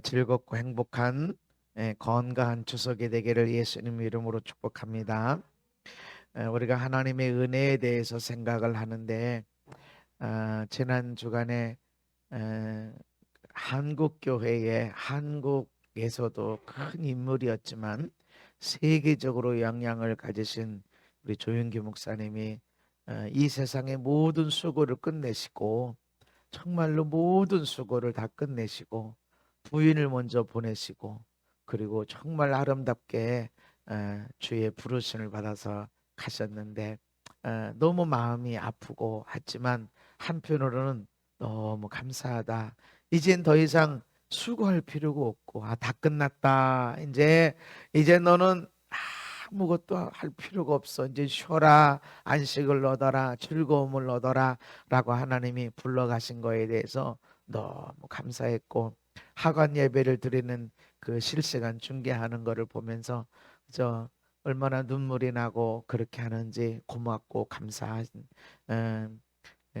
즐겁고 행복한 건강한 추석이 되기를 예수님 이름으로 축복합니다. 우리가 하나님의 은혜에 대해서 생각을 하는데 지난 주간에 에, 한국 교회의 한국에서도 큰 인물이었지만 세계적으로 영향을 가지신 우리 조윤기 목사님이 이 세상의 모든 수고를 끝내시고 정말로 모든 수고를 다 끝내시고 부인을 먼저 보내시고 그리고 정말 아름답게 주의 부르심을 받아서 가셨는데 너무 마음이 아프고 하지만 한편으로는 너무 감사하다. 이젠 더 이상 수고할 필요가 없고 다 끝났다. 이제 너는 아무것도 할 필요가 없어. 이제 쉬어라. 안식을 얻어라. 즐거움을 얻어라. 라고 하나님이 불러가신 거에 대해서 너무 감사했고 하관 예배를 드리는 그 실시간 중계하는 거를 보면서 저 얼마나 눈물이 나고 그렇게 하는지 고맙고 감사한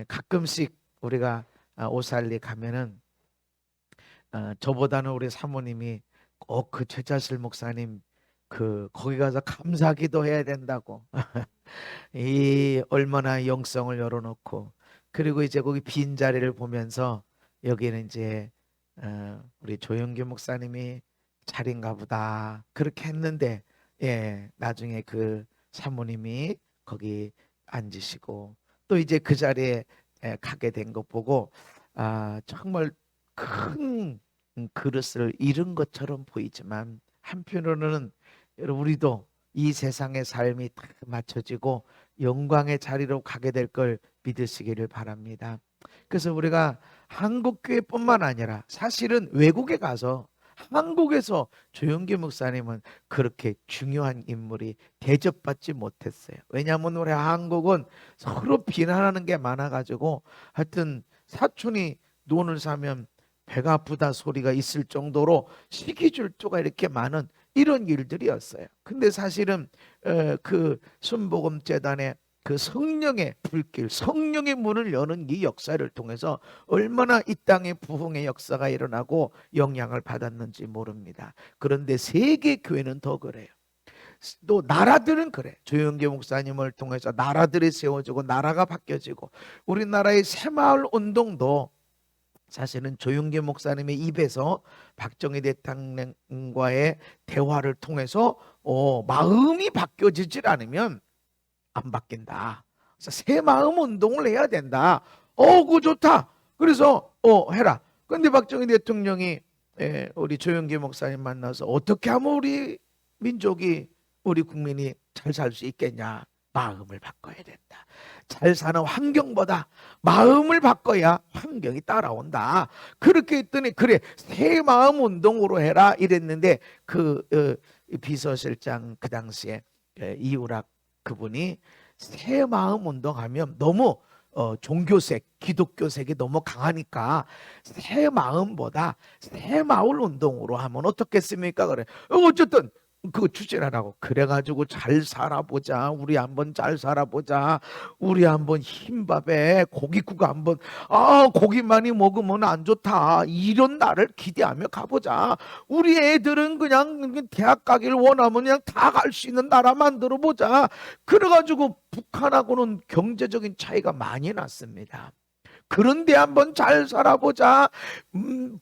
가끔씩 우리가 오살리 가면은 저보다는 우리 사모님이 꼭 그 최자실 목사님 거기 가서 감사기도 해야 된다고 이 얼마나 영성을 열어놓고 그리고 이제 거기 빈 자리를 보면서 여기는 이제 우리 조영규 목사님이 자리인가 보다 그렇게 했는데 나중에 그 사모님이 거기 앉으시고 또 이제 그 자리에 가게 된 거 보고 정말 큰 그릇을 잃은 것처럼 보이지만 한편으로는 여러분 우리도 이 세상의 삶이 다 맞춰지고 영광의 자리로 가게 될 걸 믿으시기를 바랍니다. 그래서 우리가 한국교회뿐만 아니라 사실은 외국에 가서 한국에서 조영기 목사님은 그렇게 중요한 인물이 대접받지 못했어요. 왜냐하면 우리 한국은 서로 비난하는 게 많아가지고 하여튼 사촌이 돈을 사면 배가 아프다 소리가 있을 정도로 시기질투가 이렇게 많은 이런 일들이었어요. 근데 사실은 그 순복음재단의 그 성령의 불길, 성령의 문을 여는 이 역사를 통해서 얼마나 이 땅에 부흥의 역사가 일어나고 영향을 받았는지 모릅니다. 그런데 세계 교회는 더 그래요. 또 나라들은 그래. 조영기 목사님을 통해서 나라들이 세워지고 나라가 바뀌어지고 우리나라의 새마을 운동도 사실은 조윤기 목사님의 입에서 박정희 대통령과의 대화를 통해서 마음이 바뀌어지질 않으면 안 바뀐다. 그래서 새 마음 운동을 해야 된다. 그거 좋다. 그래서 해라. 근데 박정희 대통령이 우리 조윤기 목사님 만나서 어떻게 하면 우리 민족이 우리 국민이 잘 살 수 있겠냐. 마음을 바꿔야 된다. 잘 사는 환경보다 마음을 바꿔야 환경이 따라온다. 그렇게 했더니 그래 새 마음 운동으로 해라 이랬는데 비서실장 그 당시에 이우락 그분이 새 마음 운동하면 너무 종교색, 기독교색이 너무 강하니까 새 마음보다 새 마을 운동으로 하면 어떻겠습니까? 그래. 어쨌든 그거 추진하라고. 그래가지고 잘 살아보자. 우리 한번 잘 살아보자. 우리 한번 흰밥에 고깃국 한번 고기 많이 먹으면 안 좋다. 이런 날을 기대하며 가보자. 우리 애들은 그냥 대학 가기를 원하면 그냥 다 갈 수 있는 나라 만들어 보자. 그래가지고 북한하고는 경제적인 차이가 많이 났습니다. 그런데 한번 잘 살아보자.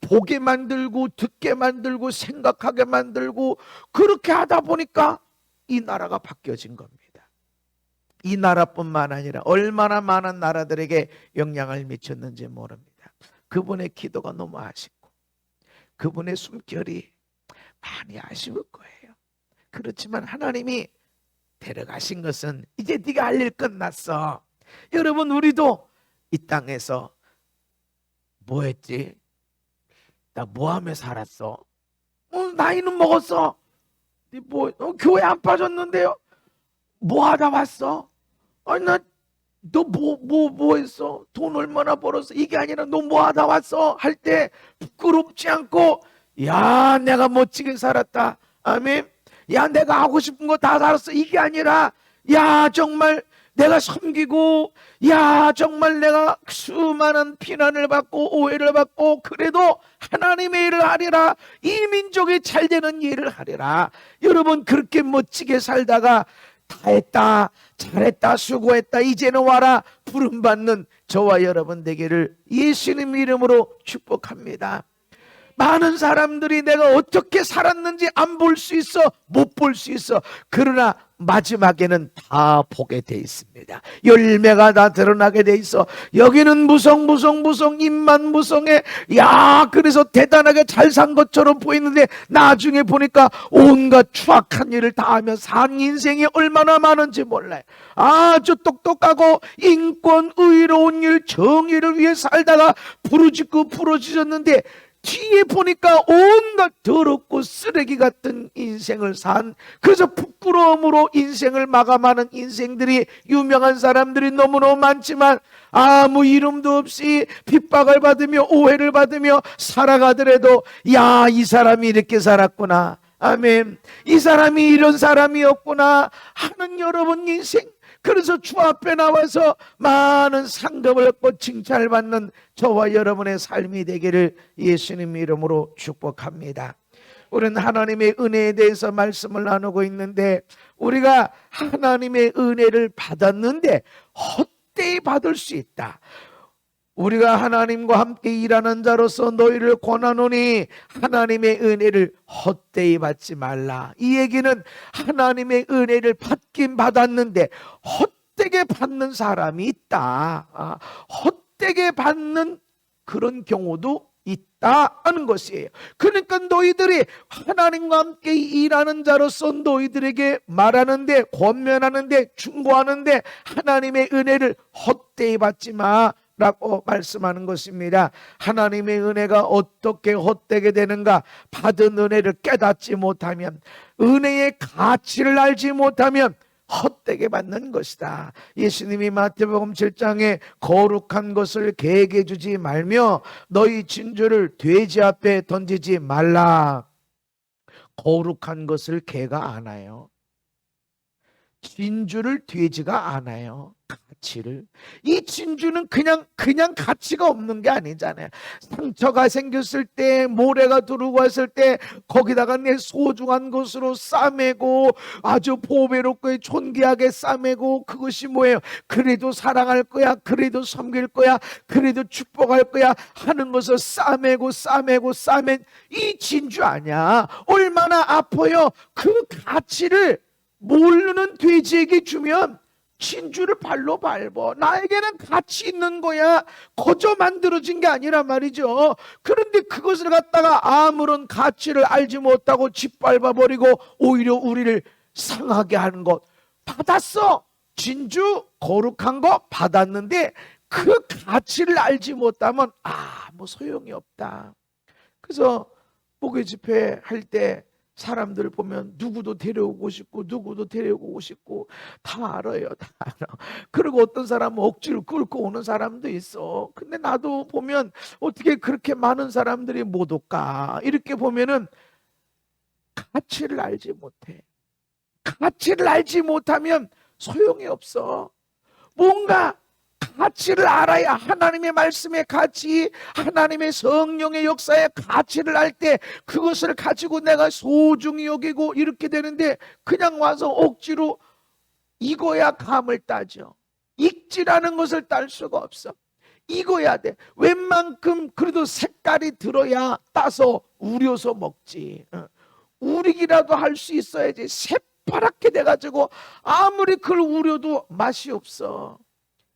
보게 만들고 듣게 만들고 생각하게 만들고 그렇게 하다 보니까 이 나라가 바뀌어진 겁니다. 이 나라뿐만 아니라 얼마나 많은 나라들에게 영향을 미쳤는지 모릅니다. 그분의 기도가 너무 아쉽고 그분의 숨결이 많이 아쉬울 거예요. 그렇지만 하나님이 데려가신 것은 이제 네가 할 일 끝났어. 여러분 우리도 이 땅에서 뭐 했지? 나 뭐 하며 살았어? 나이는 먹었어. 교회 안 빠졌는데요? 뭐 하다 왔어? 아니 너 뭐 했어? 돈 얼마나 벌었어? 이게 아니라 너 뭐 하다 왔어? 할 때 부끄럽지 않고 야 내가 멋지게 살았다. 아멘. 야 내가 하고 싶은 거 다 살았어. 이게 아니라 야 정말 내가 섬기고, 야, 정말 내가 수많은 비난을 받고 오해를 받고 그래도 하나님의 일을 하리라, 이 민족이 잘 되는 일을 하리라. 여러분, 그렇게 멋지게 살다가 다 했다, 잘했다, 수고했다, 이제는 와라 부름받는 저와 여러분 되기를 예수님 이름으로 축복합니다. 많은 사람들이 내가 어떻게 살았는지 안 볼 수 있어, 못 볼 수 있어. 그러나 마지막에는 다 보게 돼 있습니다. 열매가 다 드러나게 돼 있어. 여기는 무성 입만 무성해. 야, 그래서 대단하게 잘 산 것처럼 보이는데 나중에 보니까 온갖 추악한 일을 다 하며 산 인생이 얼마나 많은지 몰라요. 아주 똑똑하고 인권, 의로운 일, 정의를 위해 살다가 부르짖고 부르짖었는데 뒤에 보니까 온갖 더럽고 쓰레기 같은 인생을 산, 그래서 부끄러움으로 인생을 마감하는 인생들이, 유명한 사람들이 너무너무 많지만 아무 이름도 없이 핍박을 받으며 오해를 받으며 살아가더라도 야, 이 사람이 이렇게 살았구나, 아멘, 이 사람이 이런 사람이었구나 하는 여러분 인생, 그래서 주 앞에 나와서 많은 상급을 얻고 칭찬을 받는 저와 여러분의 삶이 되기를 예수님 이름으로 축복합니다. 우리는 하나님의 은혜에 대해서 말씀을 나누고 있는데, 우리가 하나님의 은혜를 받았는데 헛되이 받을 수 있다. 우리가 하나님과 함께 일하는 자로서 너희를 권하노니 하나님의 은혜를 헛되이 받지 말라. 이 얘기는 하나님의 은혜를 받긴 받았는데 헛되게 받는 사람이 있다, 헛되게 받는 그런 경우도 있다 하는 것이에요. 그러니까 너희들이 하나님과 함께 일하는 자로서 너희들에게 말하는데, 권면하는데, 충고하는데 하나님의 은혜를 헛되이 받지 마 라고 말씀하는 것입니다. 하나님의 은혜가 어떻게 헛되게 되는가? 받은 은혜를 깨닫지 못하면, 은혜의 가치를 알지 못하면 헛되게 받는 것이다. 예수님이 마태복음 7장에 거룩한 것을 개에게 주지 말며 너희 진주를 돼지 앞에 던지지 말라. 거룩한 것을 개가 안아요. 진주를 돼지가 안아요. 가치를. 이 진주는 그냥 가치가 없는 게 아니잖아요. 상처가 생겼을 때, 모래가 들어오고 왔을 때 거기다가 내 소중한 것으로 싸매고 아주 보배롭고 존귀하게 싸매고, 그것이 뭐예요? 그래도 사랑할 거야, 그래도 섬길 거야, 그래도 축복할 거야 하는 것을 싸매고 싸맨 이 진주 아니야. 얼마나 아파요. 그 가치를 모르는 돼지에게 주면 진주를 발로 밟어. 나에게는 가치 있는 거야. 거저 만들어진 게 아니란 말이죠. 그런데 그것을 갖다가 아무런 가치를 알지 못하고 짓밟아 버리고 오히려 우리를 상하게 하는 것. 받았어. 진주 거룩한 거 받았는데 그 가치를 알지 못하면 뭐 소용이 없다. 그래서 목회 집회 할 때 사람들 보면 누구도 데려오고 싶고 누구도 데려오고 싶고 다 알아요. 다 알아. 그리고 어떤 사람은 억지로 끌고 오는 사람도 있어. 근데 나도 보면 어떻게 그렇게 많은 사람들이 못 올까? 이렇게 보면은 가치를 알지 못해. 가치를 알지 못하면 소용이 없어. 뭔가 가치를 알아야, 하나님의 말씀의 가치, 하나님의 성령의 역사의 가치를 알 때 그것을 가지고 내가 소중히 여기고 이렇게 되는데, 그냥 와서 억지로 익어야 감을 따죠. 익지라는 것을 딸 수가 없어. 익어야 돼. 웬만큼 그래도 색깔이 들어야 따서 우려서 먹지. 우리기라도 할 수 있어야지. 새파랗게 돼가지고 아무리 그걸 우려도 맛이 없어.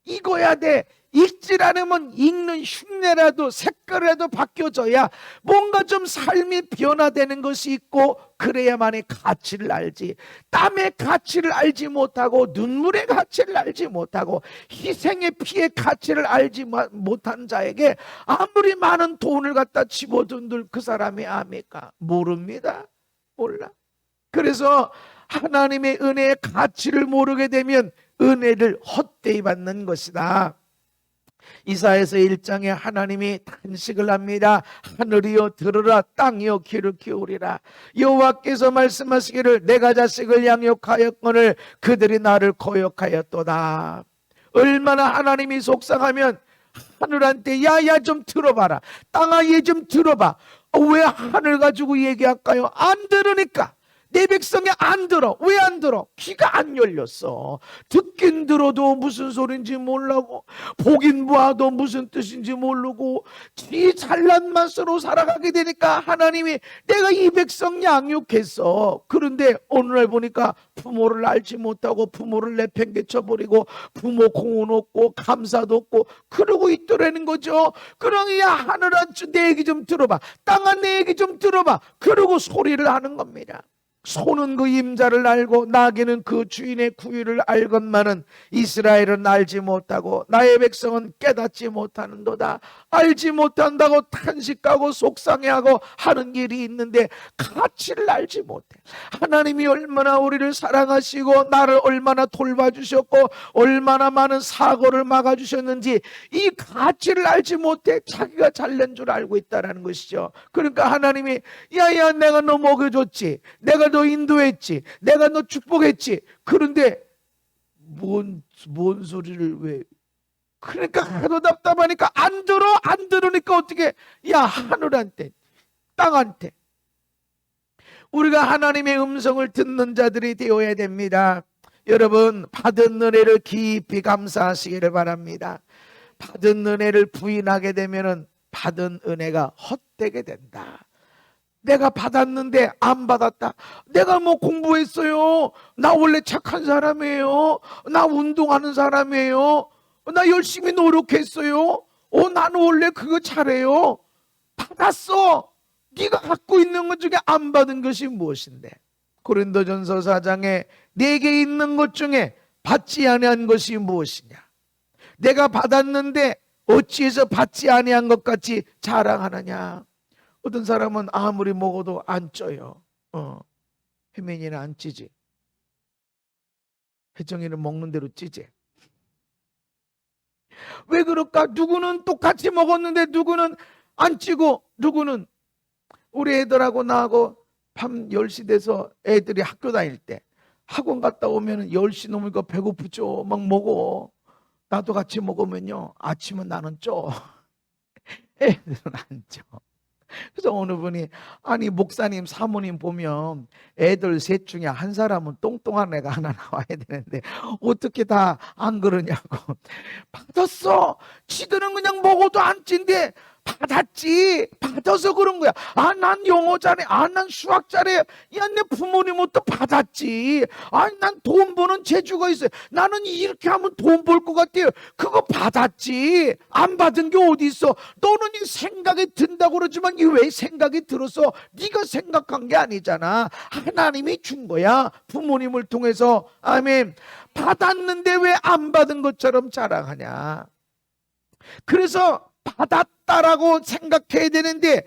익어야 돼. 익질 않으면 익는 흉내라도 색깔이라도 바뀌어져야 뭔가 좀 삶이 변화되는 것이 있고, 그래야만이 가치를 알지. 땀의 가치를 알지 못하고 눈물의 가치를 알지 못하고 희생의 피의 가치를 알지 못한 자에게 아무리 많은 돈을 갖다 집어둔들 그 사람이 압니까? 모릅니다. 몰라. 그래서 하나님의 은혜의 가치를 모르게 되면 은혜를 헛되이 받는 것이다. 이사야서 1장에 하나님이 탄식을 합니다. 하늘이여 들으라, 땅이여 귀를 기울이라. 여호와께서 말씀하시기를 내가 자식을 양육하였거늘 그들이 나를 거역하였도다. 얼마나 하나님이 속상하면 하늘한테 야야 좀 들어봐라, 땅아 얘 좀 들어봐. 왜 하늘 가지고 얘기할까요? 안 들으니까. 내 백성이 안 들어. 왜 안 들어? 귀가 안 열렸어. 듣긴 들어도 무슨 소린지 몰라고, 보긴 봐도 무슨 뜻인지 모르고 지 잘난 맛으로 살아가게 되니까 하나님이 내가 이 백성 양육했어. 그런데 오늘날 보니까 부모를 알지 못하고 부모를 내팽개쳐버리고 부모 공은 없고 감사도 없고 그러고 있더라는 거죠. 그러니 야 하늘아 내 얘기 좀 들어봐, 땅아 내 얘기 좀 들어봐. 그러고 소리를 하는 겁니다. 소는 그 임자를 알고 나귀는 그 주인의 구유를 알건만은 이스라엘은 알지 못하고 나의 백성은 깨닫지 못하는도다. 알지 못한다고 탄식하고 속상해하고 하는 일이 있는데 가치를 알지 못해. 하나님이 얼마나 우리를 사랑하시고 나를 얼마나 돌봐주셨고 얼마나 많은 사고를 막아주셨는지 이 가치를 알지 못해 자기가 잘난 줄 알고 있다는 것이죠. 그러니까 하나님이 야야 내가 너 먹여줬지, 내가 너 인도했지, 내가 너 축복했지. 그런데 뭔 소리를 왜? 그러니까 하도 답답하니까 안 들으니까 어떻게? 야 하늘한테 땅한테. 우리가 하나님의 음성을 듣는 자들이 되어야 됩니다. 여러분 받은 은혜를 깊이 감사하시기를 바랍니다. 받은 은혜를 부인하게 되면은 받은 은혜가 헛되게 된다. 내가 받았는데 안 받았다. 내가 뭐 공부했어요. 나 원래 착한 사람이에요. 나 운동하는 사람이에요. 나 열심히 노력했어요. 나는 원래 그거 잘해요. 받았어. 네가 갖고 있는 것 중에 안 받은 것이 무엇인데? 고린도전서 4장에 내게 있는 것 중에 받지 아니한 것이 무엇이냐? 내가 받았는데 어찌해서 받지 아니한 것 같이 자랑하느냐? 어떤 사람은 아무리 먹어도 안 쪄요. 혜민이는 안 찌지. 혜정이는 먹는 대로 찌지. 왜 그럴까? 누구는 똑같이 먹었는데 누구는 안 찌고 누구는. 우리 애들하고 나하고 밤 10시 돼서 애들이 학교 다닐 때 학원 갔다 오면 10시 넘으니까 배고프죠. 막 먹어. 나도 같이 먹으면요 아침은 나는 쪄. 애들은 안 쪄. 그래서 어느 분이 아니 목사님 사모님 보면 애들 셋 중에 한 사람은 똥똥한 애가 하나 나와야 되는데 어떻게 다 안 그러냐고. 받았어. 지들은 그냥 먹어도 안 찐데 받았지. 받아서 그런 거야. 난 영어 잘해. 난 수학 잘해. 야, 내 부모님부터 받았지. 난 돈 버는 재주가 있어요. 나는 이렇게 하면 돈 벌 것 같아요. 그거 받았지. 안 받은 게 어디 있어? 너는 이 생각이 든다고 그러지만 이게 왜 생각이 들어서? 네가 생각한 게 아니잖아. 하나님이 준 거야. 부모님을 통해서. 아멘. 받았는데 왜 안 받은 것처럼 자랑하냐? 그래서 받았다라고 생각해야 되는데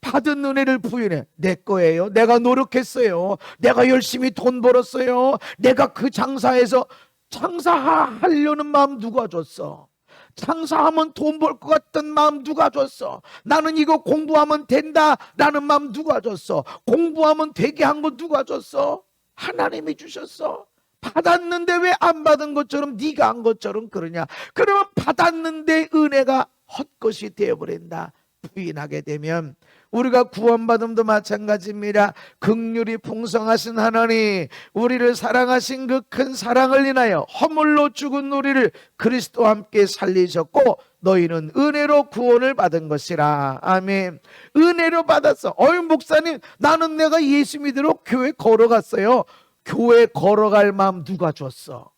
받은 은혜를 부인해. 내 거예요. 내가 노력했어요. 내가 열심히 돈 벌었어요. 내가 그 장사해서. 장사하려는 마음 누가 줬어? 장사하면 돈 벌 것 같던 마음 누가 줬어? 나는 이거 공부하면 된다 라는 마음 누가 줬어? 공부하면 되게 한 거 누가 줬어? 하나님이 주셨어. 받았는데 왜 안 받은 것처럼 네가 한 것처럼 그러냐? 그러면 받았는데 은혜가 헛것이 되어버린다. 부인하게 되면 우리가 구원받음도 마찬가지입니다. 긍휼이 풍성하신 하나님, 우리를 사랑하신 그 큰 사랑을 인하여 허물로 죽은 우리를 그리스도와 함께 살리셨고 너희는 은혜로 구원을 받은 것이라. 아멘. 은혜로 받았어. 목사님 나는 내가 예수 믿으러 교회 걸어갔어요. 교회 걸어갈 마음 누가 줬어?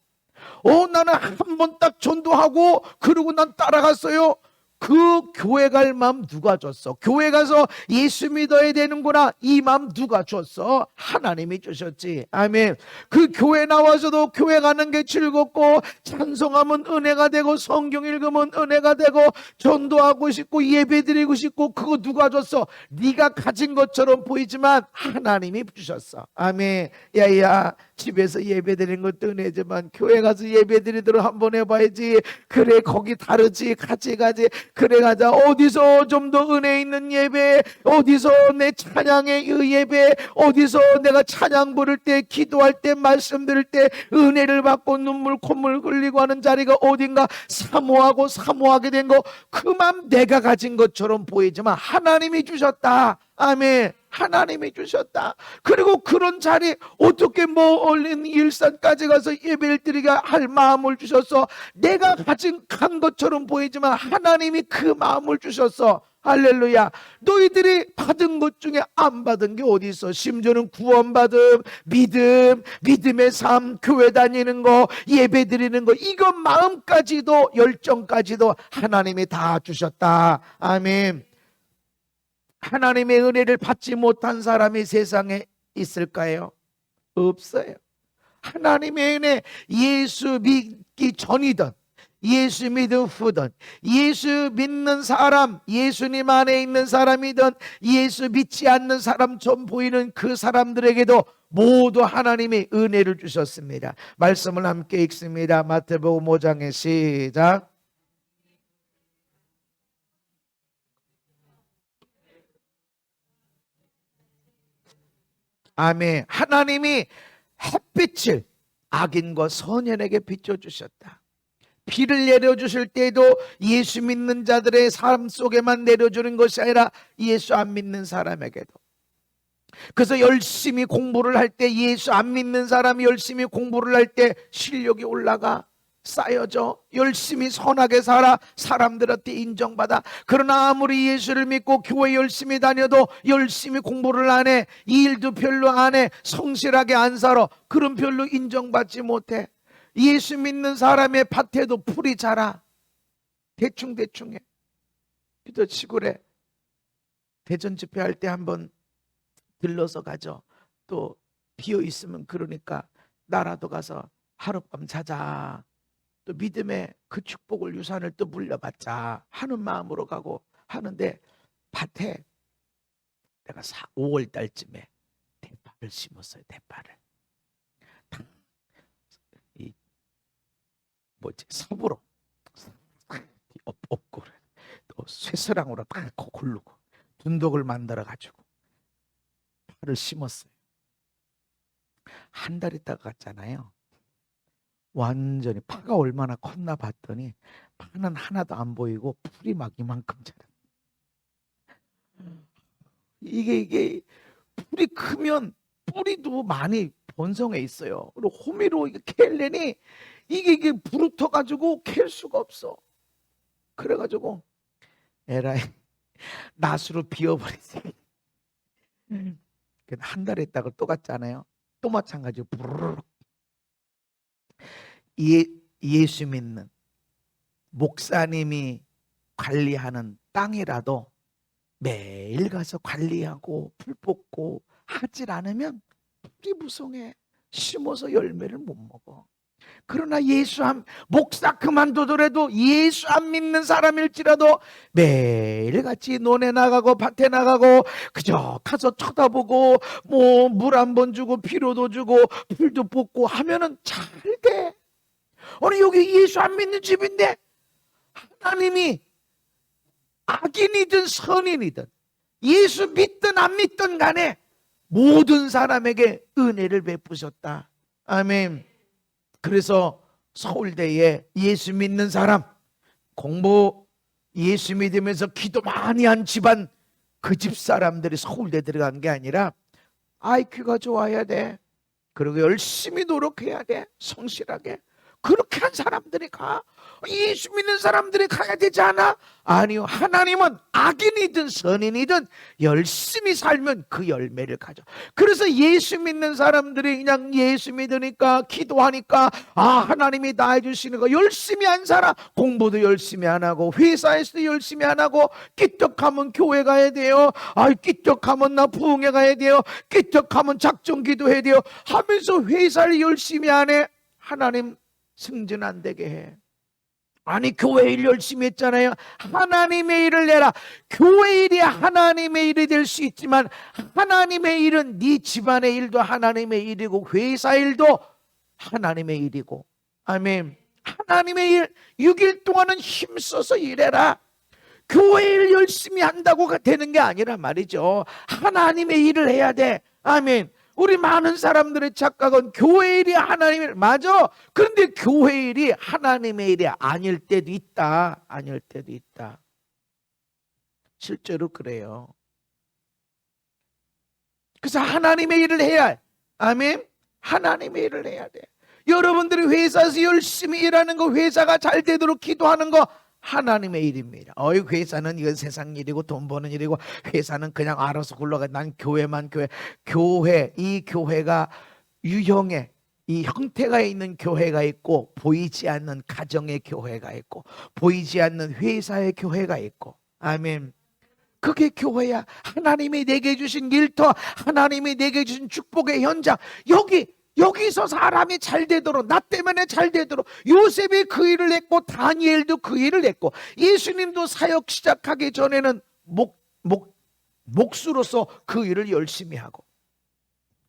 나는 한 번 딱 전도하고 그러고 난 따라갔어요. 그 교회 갈 마음 누가 줬어? 교회 가서 예수 믿어야 되는구나, 이 마음 누가 줬어? 하나님이 주셨지. 아멘. 그 교회 나와서도 교회 가는 게 즐겁고, 찬송하면 은혜가 되고, 성경 읽으면 은혜가 되고, 전도하고 싶고, 예배 드리고 싶고, 그거 누가 줬어? 네가 가진 것처럼 보이지만 하나님이 주셨어. 아멘. 야야, 집에서 예배 드리는 것도 은혜지만 교회 가서 예배 드리도록 한번 해봐야지. 그래, 거기 다르지. 같이 가지. 그래, 가자. 어디서 좀 더 은혜 있는 예배, 어디서 내 찬양의 예배, 어디서 내가 찬양 부를 때, 기도할 때, 말씀 들을 때 은혜를 받고 눈물 콧물 흘리고 하는 자리가 어딘가 사모하고 사모하게 된 거, 그 맘 내가 가진 것처럼 보이지만 하나님이 주셨다. 아멘. 하나님이 주셨다. 그리고 그런 자리, 어떻게 멀린 일산까지 가서 예배를 드리게 할 마음을 주셨어. 내가 가진 간 것처럼 보이지만 하나님이 그 마음을 주셨어. 할렐루야. 너희들이 받은 것 중에 안 받은 게 어디 있어? 심지어는 구원받음, 믿음, 믿음의 삶, 교회 다니는 거, 예배 드리는 거, 이거 마음까지도, 열정까지도 하나님이 다 주셨다. 아멘. 하나님의 은혜를 받지 못한 사람이 세상에 있을까요? 없어요. 하나님의 은혜, 예수 믿기 전이든 예수 믿음 후든, 예수 믿는 사람, 예수님 안에 있는 사람이든 예수 믿지 않는 사람처럼 보이는 그 사람들에게도 모두 하나님이 은혜를 주셨습니다. 말씀을 함께 읽습니다. 마태복음 5장의 시작. 아멘. 하나님이 햇빛을 악인과 선인에게 비춰주셨다. 비를 내려주실 때에도 예수 믿는 자들의 삶 속에만 내려주는 것이 아니라 예수 안 믿는 사람에게도. 그래서 열심히 공부를 할 때, 예수 안 믿는 사람이 열심히 공부를 할 때 실력이 올라가, 쌓여져. 열심히 선하게 살아, 사람들한테 인정받아. 그러나 아무리 예수를 믿고 교회 열심히 다녀도 열심히 공부를 안 해, 일도 별로 안 해, 성실하게 안 살아, 그럼 별로 인정받지 못해. 예수 믿는 사람의 밭에도 풀이 자라. 대충대충 해. 피터 시골에 대전 집회할 때 한번 들러서 가죠. 또 비어 있으면 그러니까 나라도 가서 하룻밤 자자, 또 믿음의 그 축복을, 유산을 또 물려받자 하는 마음으로 가고 하는데, 밭에 내가 5월 달쯤에 대파를 심었어요. 대파를 이 섭으로 없고 또 쇠서랑으로 딱 고르고 둔독을 만들어 가지고 파를 심었어요. 한 달 있다가 갔잖아요. 완전히 파가 얼마나 컸나 봤더니 파는 하나도 안 보이고 풀이 막 이만큼 자라. 이게 풀이 크면 뿌리도 많이 번성해 있어요. 그리고 호미로 이게 캘려니 이게 부르터 가지고 캘 수가 없어. 그래가지고 에라이 낫으로 비워버리지. 한 달 있다가 또 갔잖아요. 또 마찬가지로 부르륵. 예수 믿는 목사님이 관리하는 땅이라도 매일 가서 관리하고 풀 뽑고 하질 않으면 풀이 무성해. 심어서 열매를 못 먹어. 그러나 목사 그만두더라도 예수 안 믿는 사람일지라도 매일같이 논에 나가고 밭에 나가고 그저 가서 쳐다보고 뭐 물 한 번 주고 비료도 주고 풀도 뽑고 하면은 잘 돼. 아니 여기 예수 안 믿는 집인데 하나님이 악인이든 선인이든 예수 믿든 안 믿든 간에 모든 사람에게 은혜를 베푸셨다. 아멘. 그래서 서울대에 예수 믿는 사람, 공부 예수 믿으면서 기도 많이 한 집안, 그 집 사람들이 서울대 들어간 게 아니라 IQ가 좋아야 돼. 그리고 열심히 노력해야 돼. 성실하게. 그렇게 한 사람들이 가? 예수 믿는 사람들이 가야 되지 않아? 아니요. 하나님은 악인이든 선인이든 열심히 살면 그 열매를 가져. 그래서 예수 믿는 사람들이 그냥 예수 믿으니까 기도하니까 하나님이 다 해주시는 거 열심히 안 살아. 공부도 열심히 안 하고 회사에서도 열심히 안 하고 끼떡하면 교회 가야 돼요. 끼떡하면 나 부흥회 가야 돼요. 끼떡하면 작정기도 해야 돼요. 하면서 회사를 열심히 안 해. 하나님 승진 안 되게 해. 아니 교회 일 열심히 했잖아요. 하나님의 일을 내라. 교회 일이 하나님의 일이 될 수 있지만 하나님의 일은 네 집안의 일도 하나님의 일이고 회사 일도 하나님의 일이고. 아멘. 하나님의 일 6일 동안은 힘써서 일해라. 교회 일 열심히 한다고 되는 게 아니라 말이죠. 하나님의 일을 해야 돼. 아멘. 우리 많은 사람들의 착각은 교회 일이 하나님의 일 맞아. 그런데 교회 일이 하나님의 일이 아닐 때도 있다. 아닐 때도 있다. 실제로 그래요. 그래서 하나님의 일을 해야 해. 아멘. 하나님의 일을 해야 돼. 여러분들이 회사에서 열심히 일하는 거, 회사가 잘 되도록 기도하는 거 하나님의 일입니다. 회사는 이건 세상 일이고 돈 버는 일이고 회사는 그냥 알아서 굴러가. 난 교회만 교회. 이 교회가 유형의 이 형태가 있는 교회가 있고 보이지 않는 가정의 교회가 있고 보이지 않는 회사의 교회가 있고. 아멘. 그게 교회야. 하나님이 내게 주신 일터, 하나님이 내게 주신 축복의 현장. 여기서 사람이 잘 되도록, 나 때문에 잘 되도록. 요셉이 그 일을 했고 다니엘도 그 일을 했고 예수님도 사역 시작하기 전에는 목수로서 그 일을 열심히 하고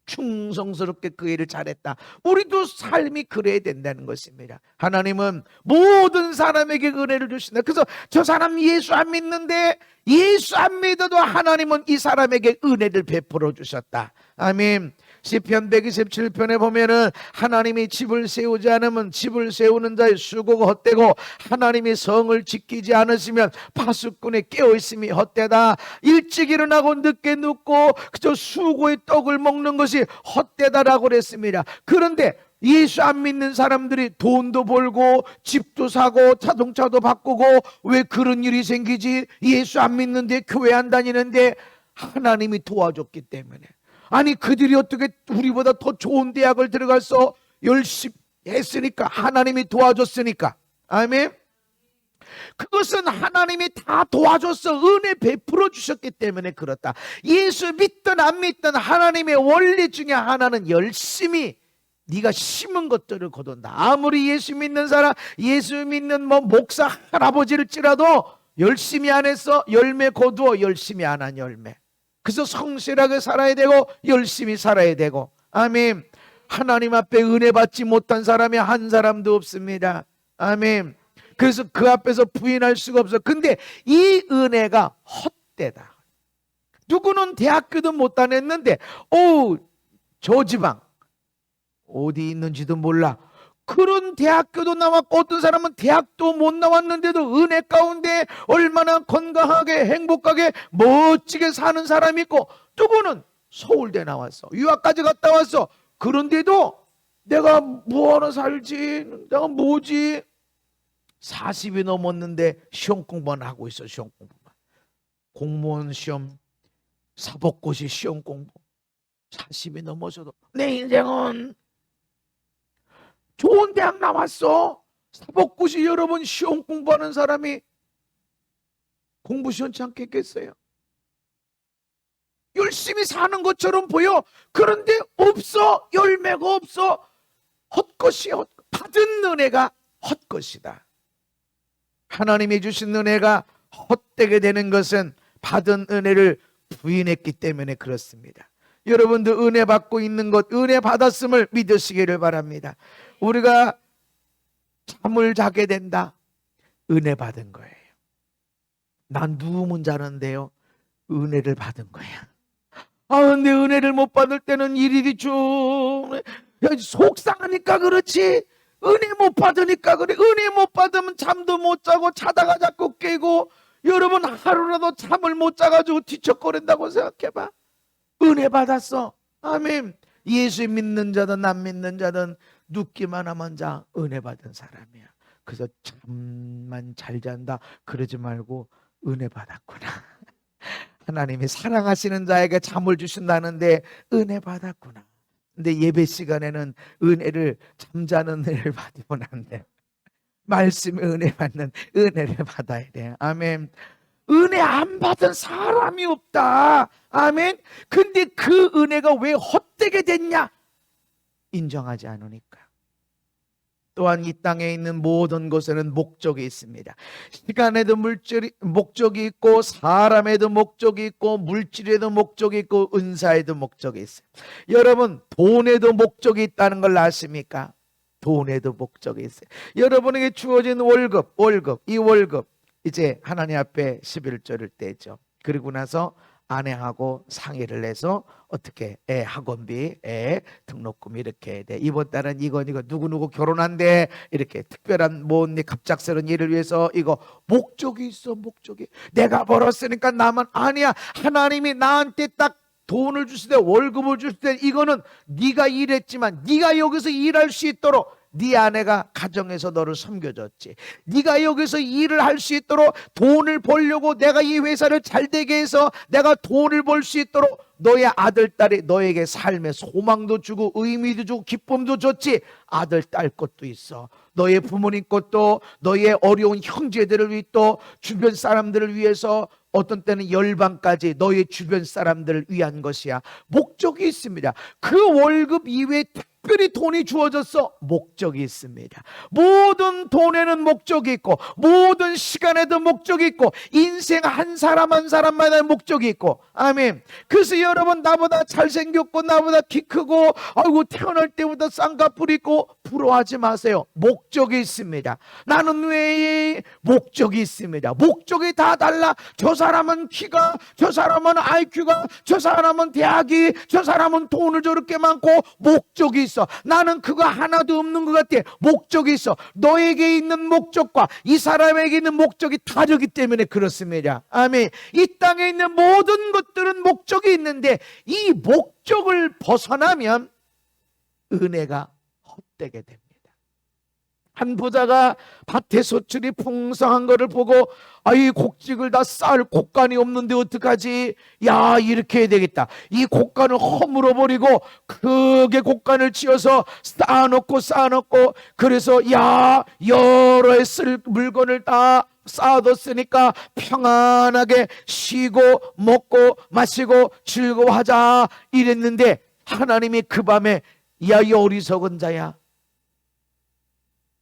충성스럽게 그 일을 잘했다. 우리도 삶이 그래야 된다는 것입니다. 하나님은 모든 사람에게 은혜를 주신다. 그래서 저 사람 예수 안 믿는데 예수 안 믿어도 하나님은 이 사람에게 은혜를 베풀어 주셨다. 아멘. 시편 127편에 보면은 하나님이 집을 세우지 않으면 집을 세우는 자의 수고가 헛되고 하나님이 성을 지키지 않으시면 파수꾼의 깨어있음이 헛되다. 일찍 일어나고 늦게 눕고 그저 수고의 떡을 먹는 것이 헛되다라고 그랬습니다. 그런데 예수 안 믿는 사람들이 돈도 벌고 집도 사고 자동차도 바꾸고 왜 그런 일이 생기지? 예수 안 믿는데 교회 안 다니는데 하나님이 도와줬기 때문에. 아니 그들이 어떻게 우리보다 더 좋은 대학을 들어가서 열심히 했으니까 하나님이 도와줬으니까. 아멘. 그것은 하나님이 다 도와줘서 은혜 베풀어 주셨기 때문에 그렇다. 예수 믿든 안 믿든 하나님의 원리 중에 하나는 열심히 네가 심은 것들을 거둔다. 아무리 예수 믿는 사람, 예수 믿는 목사 할아버지일지라도 열심히 안 해서 열매 거두어. 열심히 안 한 열매. 그래서 성실하게 살아야 되고 열심히 살아야 되고. 아멘. 하나님 앞에 은혜 받지 못한 사람이 한 사람도 없습니다. 아멘. 그래서 그 앞에서 부인할 수가 없어. 근데 이 은혜가 헛되다. 누구는 대학교도 못 다녔는데 저 지방 어디 있는지도 몰라. 그런 대학교도 나왔고 어떤 사람은 대학도 못 나왔는데도 은혜 가운데 얼마나 건강하게 행복하게 멋지게 사는 사람이 있고 누구는 서울대 나왔어. 유학까지 갔다 왔어. 그런데도 내가 뭐하러 살지? 내가 뭐지? 40이 넘었는데 시험 공부만 하고 있어. 시험 공부만. 공무원 시험, 사법고시 시험 공부. 40이 넘어서도 내 인생은 좋은 대학 나왔어. 사법고시 여러 번 시험 공부하는 사람이 공부 시원치 않겠겠어요? 열심히 사는 것처럼 보여. 그런데 없어. 열매가 없어. 헛것이 받은 은혜가 헛것이다. 하나님이 주신 은혜가 헛되게 되는 것은 받은 은혜를 부인했기 때문에 그렇습니다. 여러분들 은혜 받고 있는 것, 은혜 받았음을 믿으시기를 바랍니다. 우리가 잠을 자게 된다. 은혜 받은 거예요. 난 누우면 자는데요. 은혜를 받은 거야. 근데 은혜를 못 받을 때는 일이 좀 속상하니까 그렇지. 은혜 못 받으니까 그래. 은혜 못 받으면 잠도 못 자고 자다가 자꾸 깨고. 여러분 하루라도 잠을 못 자가지고 뒤척거린다고 생각해봐. 은혜 받았어. 아멘. 예수 믿는 자든 안 믿는 자든 눕기만 하면 자, 은혜 받은 사람이야. 그래서 잠만 잘 잔다 그러지 말고 은혜 받았구나. 하나님이 사랑하시는 자에게 잠을 주신다는데 은혜 받았구나. 근데 예배 시간에는 은혜를, 잠자는 은혜를 받으면 안 돼. 말씀의 은혜 받는 은혜를 받아야 돼. 아멘. 은혜 안 받은 사람이 없다. 아멘. 근데 그 은혜가 왜 헛되게 됐냐? 인정하지 않으니까. 또한 이 땅에 있는 모든 것에는 목적이 있습니다. 시간에도 목적이 있고, 사람에도 목적이 있고, 물질에도 목적이 있고, 은사에도 목적이 있어요. 여러분, 돈에도 목적이 있다는 걸 아십니까? 돈에도 목적이 있어요. 여러분에게 주어진 월급, 이 월급 이제 하나님 앞에 11조를 떼죠. 그리고 나서 아내하고 상의를 해서 어떻게 애 학원비, 애 등록금 이렇게 해야 돼. 이번 달은 이거 누구누구 결혼한대. 이렇게 특별한 뭔 갑작스러운 일을 위해서 이거 목적이 있어. 목적이. 내가 벌었으니까 나만. 아니야. 하나님이 나한테 딱 돈을 주실 때, 월급을 주실 때 이거는 네가 일했지만 네가 여기서 일할 수 있도록 네 아내가 가정에서 너를 섬겨줬지. 네가 여기서 일을 할 수 있도록 돈을 벌려고 내가 이 회사를 잘 되게 해서 내가 돈을 벌 수 있도록 너의 아들, 딸이 너에게 삶의 소망도 주고 의미도 주고 기쁨도 줬지. 아들, 딸 것도 있어. 너의 부모님 것도, 너의 어려운 형제들을 위해, 또 주변 사람들을 위해서, 어떤 때는 열방까지 너의 주변 사람들을 위한 것이야. 목적이 있습니다. 그 월급 이외에 특별히 돈이 주어졌어. 목적이 있습니다. 모든 돈에는 목적이 있고, 모든 시간에도 목적이 있고, 인생 한 사람 한 사람마다 목적이 있고. 아멘. 그래서 여러분, 나보다 잘생겼고 나보다 키 크고 아이고 태어날 때보다 쌍꺼풀 있고 부러워하지 마세요. 목적이 있습니다. 나는 왜 목적이 있습니다. 목적이 다 달라. 저 사람은 키가, 저 사람은 IQ가, 저 사람은 대학이, 저 사람은 돈을 저렇게 많고 목적이 있어. 나는 그거 하나도 없는 것 같아. 목적이 있어. 너에게 있는 목적과 이 사람에게 있는 목적이 다르기 때문에 그렇습니다. 아멘. 이 땅에 있는 모든 것들은 목적이 있는데 이 목적을 벗어나면 은혜가 헛되게 됩니다. 한 부자가 밭에 소출이 풍성한 것을 보고 이 곡식을 다 쌓을 곡간이 없는데 어떡하지? 야, 이렇게 해야 되겠다. 이 곡간을 허물어 버리고 크게 곡간을 지어서 쌓아놓고 그래서 야, 여러 해 쓸 물건을 다 쌓아뒀으니까 평안하게 쉬고 먹고 마시고 즐거워하자 이랬는데 하나님이 그 밤에 야, 이 어리석은 자야,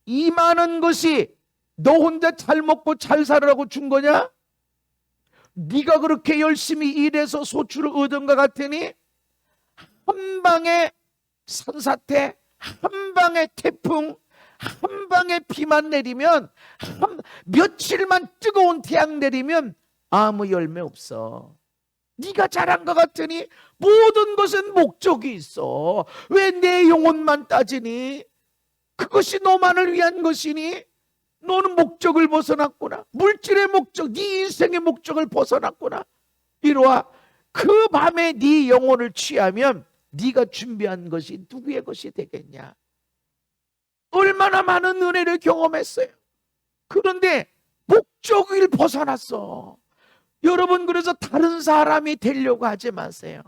이 많은 것이 너 혼자 잘 먹고 잘 살으라고 준 거냐? 네가 그렇게 열심히 일해서 소출을 얻은 것 같으니 한 방에 산사태, 한 방에 태풍, 한 방에 비만 내리면, 며칠만 뜨거운 태양 내리면 아무 열매 없어. 네가 잘한 것 같으니 모든 것은 목적이 있어. 왜 내 영혼만 따지니? 그것이 너만을 위한 것이니? 너는 목적을 벗어났구나. 물질의 목적, 네 인생의 목적을 벗어났구나. 이리와 그 밤에 네 영혼을 취하면 네가 준비한 것이 누구의 것이 되겠냐? 얼마나 많은 은혜를 경험했어요. 그런데 목적을 벗어났어. 여러분, 그래서 다른 사람이 되려고 하지 마세요.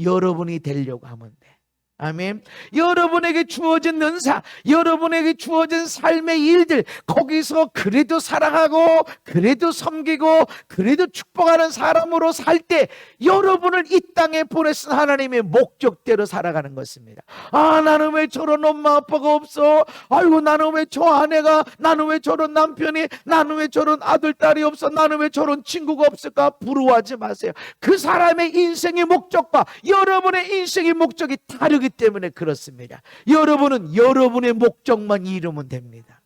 여러분이 되려고 하면 돼. 아멘. 여러분에게 주어진 은사, 여러분에게 주어진 삶의 일들, 거기서 그래도 사랑하고 그래도 섬기고 그래도 축복하는 사람으로 살 때 여러분을 이 땅에 보내신 하나님의 목적대로 살아가는 것입니다. 나는 왜 저런 엄마 아빠가 없어? 아이고, 나는 왜 저 아내가, 나는 왜 저런 남편이, 나는 왜 저런 아들 딸이 없어? 나는 왜 저런 친구가 없을까? 부러워하지 마세요. 그 사람의 인생의 목적과 여러분의 인생의 목적이 다르기 때문에 그렇습니다. 여러분은 여러분의 목적만 이루면 됩니다.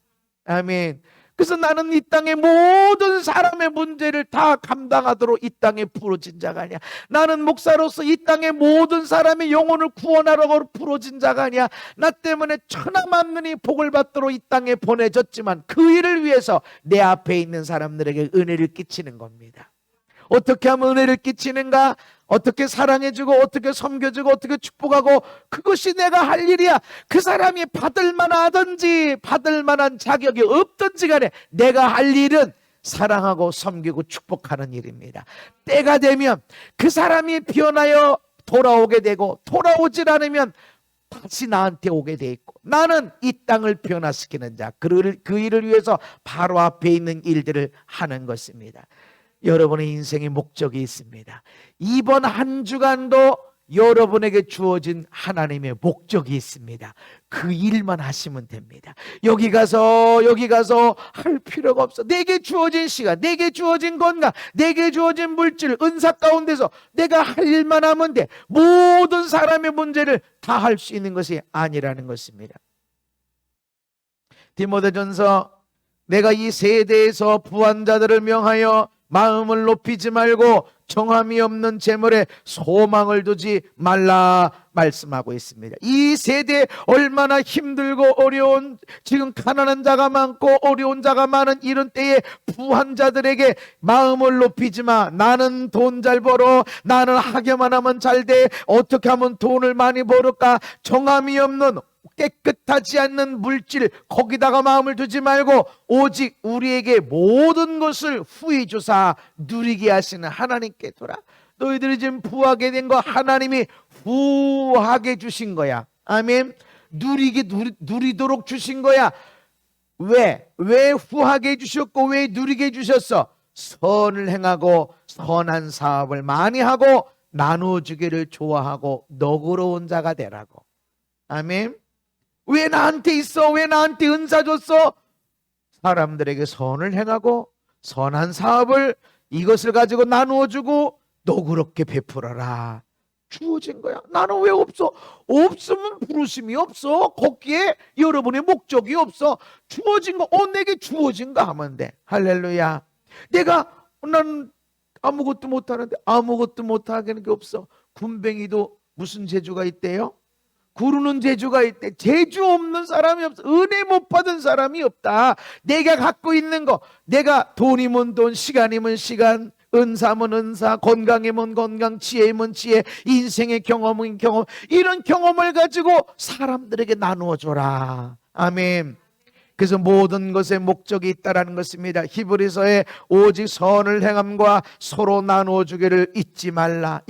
아멘. 그래서 나는 이 땅의 모든 사람의 문제를 다 감당하도록 이 땅에 부러진 자가 아니야. 나는 목사로서 이 땅의 모든 사람의 영혼을 구원하려고 부러진 자가 아니야. 나 때문에 천하만민이 복을 받도록 이 땅에 보내졌지만 그 일을 위해서 내 앞에 있는 사람들에게 은혜를 끼치는 겁니다. 어떻게 하면 은혜를 끼치는가, 어떻게 사랑해주고 어떻게 섬겨주고 어떻게 축복하고, 그것이 내가 할 일이야. 그 사람이 받을 만하든지 받을 만한 자격이 없든지 간에 내가 할 일은 사랑하고 섬기고 축복하는 일입니다. 때가 되면 그 사람이 변하여 돌아오게 되고, 돌아오질 않으면 다시 나한테 오게 돼 있고, 나는 이 땅을 변화시키는 자, 그 일을 위해서 바로 앞에 있는 일들을 하는 것입니다. 여러분의 인생에 목적이 있습니다. 이번 한 주간도 여러분에게 주어진 하나님의 목적이 있습니다. 그 일만 하시면 됩니다. 여기 가서 할 필요가 없어. 내게 주어진 시간, 내게 주어진 건강, 내게 주어진 물질, 은사 가운데서 내가 할 일만 하면 돼. 모든 사람의 문제를 다 할 수 있는 것이 아니라는 것입니다. 디모데전서, 내가 이 세대에서 부한 자들을 명하여 마음을 높이지 말고 정함이 없는 재물에 소망을 두지 말라 말씀하고 있습니다. 이 세대에 얼마나 힘들고 어려운, 지금 가난한 자가 많고 어려운 자가 많은 이런 때에 부한 자들에게 마음을 높이지 마. 나는 돈 잘 벌어, 나는 하기만 하면 잘 돼, 어떻게 하면 돈을 많이 벌을까, 정함이 없는 깨끗하지 않는 물질, 거기다가 마음을 두지 말고 오직 우리에게 모든 것을 후히 주사 누리게 하시는 하나님께 돌아. 너희들이 지금 부하게 된 거 하나님이 후하게 주신 거야. 아멘. 누리도록 주신 거야. 왜 후하게 주셨고 왜 누리게 주셨어? 선을 행하고 선한 사업을 많이 하고 나누어주기를 좋아하고 너그러운 자가 되라고. 아멘. 왜 나한테 있어? 왜 나한테 은사 줬어? 사람들에게 선을 행하고 선한 사업을, 이것을 가지고 나누어주고 너그럽게 베풀어라. 주어진 거야. 나는 왜 없어? 없으면 부르심이 없어. 거기에 여러분의 목적이 없어. 주어진 거, 내게 주어진가 하면 돼. 할렐루야. 나는 아무것도 못하는데, 아무것도 못하는 게 없어. 군뱅이도 무슨 재주가 있대요? 구르는 재주가 있대. 재주 없는 사람이 없어. 은혜 못 받은 사람이 없다. 내가 갖고 있는 거, 내가 돈이면 돈, 시간이면 시간, 은사면 은사, 건강이면 건강, 지혜면 지혜, 인생의 경험은 경험, 이런 경험을 가지고 사람들에게 나누어 줘라. 아멘. 그래서 모든 것에 목적이 있다라는 것입니다. 히브리서에 오직 선을 행함과 서로 나누어 주기를 잊지 말라.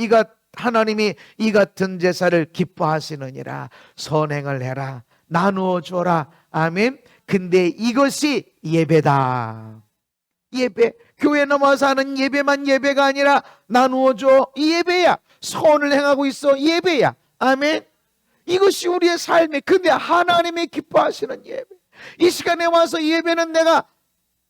하나님이 이 같은 제사를 기뻐하시느니라. 선행을 해라, 나누어 줘라. 아멘. 근데 이것이 예배다. 예배, 교회 넘어서 하는 예배만 예배가 아니라 나누어 줘, 이 예배야. 선을 행하고 있어, 예배야. 아멘. 이것이 우리의 삶이, 근데 하나님이 기뻐하시는 예배. 이 시간에 와서 예배는 내가